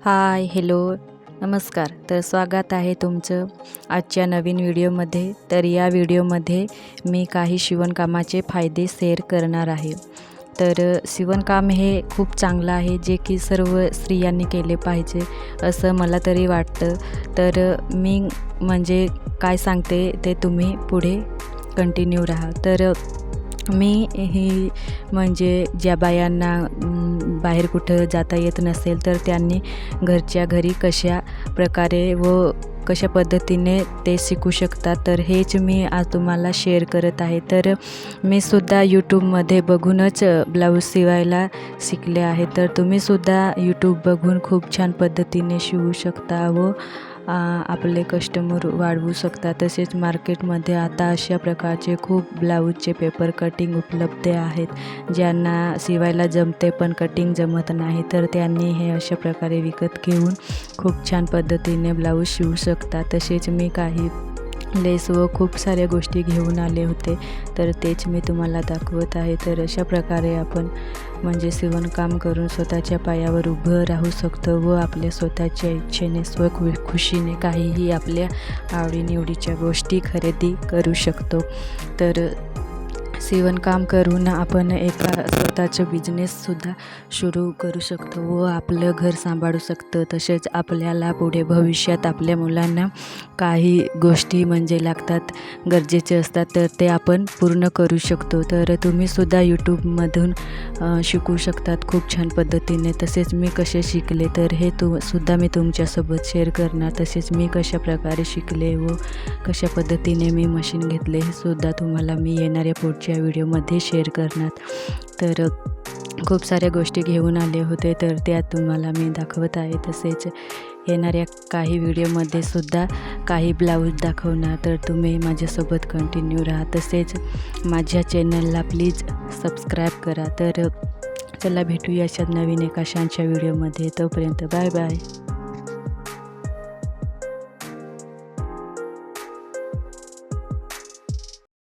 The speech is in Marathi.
हाय, हॅलो, नमस्कार. तर स्वागत आहे तुमचं आजच्या नवीन व्हिडिओमध्ये. तर या व्हिडिओमध्ये मी काही शिवणकामाचे फायदे शेअर करणार आहे. तर शिवणकाम हे खूप चांगलं आहे, जे की सर्व स्त्रियांनी केले पाहिजे असं मला तरी वाटतं. तर मी म्हणजे काय सांगते ते तुम्ही पुढे कंटिन्यू राहा. तर मी ही म्हणजे ज्या बायांना बाहेर कुठं जाता येत नसेल, तर त्यांनी घरच्या घरी कशा प्रकारे व कशा पद्धतीने ते शिकू शकतात, तर हेच मी आज तुम्हाला शेअर करत आहे. तर मी सुद्धा यूट्यूबमध्ये बघूनच ब्लाऊज शिवायला शिकले आहे. तर तुम्हीसुद्धा यूट्यूब बघून खूप छान पद्धतीने शिवू शकता व आपले कस्टमर वाढवू शकता. तसेच मार्केटमध्ये आता अशा प्रकारचे खूप ब्लाऊजचे पेपर कटिंग उपलब्ध आहेत. ज्यांना शिवायला जमते पण कटिंग जमत नाही, तर त्यांनी हे अशा प्रकारे विकत घेऊन खूप छान पद्धतीने ब्लाऊज शिवू शकता. तसेच मी काही लेस व खूप साऱ्या गोष्टी घेऊन आले होते, तर तेच मी तुम्हाला दाखवत आहे. तर अशा प्रकारे आपण म्हणजे शिवणकाम करून स्वतःच्या पायावर उभं राहू शकतो व आपल्या स्वतःच्या इच्छेने खुशीने काहीही आपल्या आवडीनिवडीच्या गोष्टी खरेदी करू शकतो. तर शिवणकाम करून आपण एका स्वतःचं बिझनेससुद्धा सुरू करू शकतो व आपलं घर सांभाळू शकतो. तसेच आपल्याला पुढे भविष्यात आपल्या मुलांना काही गोष्टी म्हणजे लागतात, गरजेचे असतात, तर ते आपण पूर्ण करू शकतो. तर तुम्हीसुद्धा यूट्यूबमधून शिकू शकतात खूप छान पद्धतीने. तसेच मी कसे शिकले, तर हे सुद्धा मी तुमच्यासोबत शेअर करणार. तसेच मी कशा प्रकारे शिकले व कशा पद्धतीने मी मशीन घेतले, हे सुद्धा तुम्हाला मी येणाऱ्या पुढच्या व्हिडिओमध्ये शेअर करणार. तर खूप साऱ्या गोष्टी घेऊन आले होते, तर त्या तुम्हाला मी दाखवत आहे. तसेच येणाऱ्या काही व्हिडिओमध्ये सुद्धा काही ब्लाऊज दाखवणार, तर तुम्ही माझ्यासोबत कंटिन्यू राहा. तसेच माझ्या चॅनलला प्लीज सबस्क्राईब करा. तर चला भेटूया अशाच नवीन एका छानच्या व्हिडिओमध्ये. तोपर्यंत बाय बाय.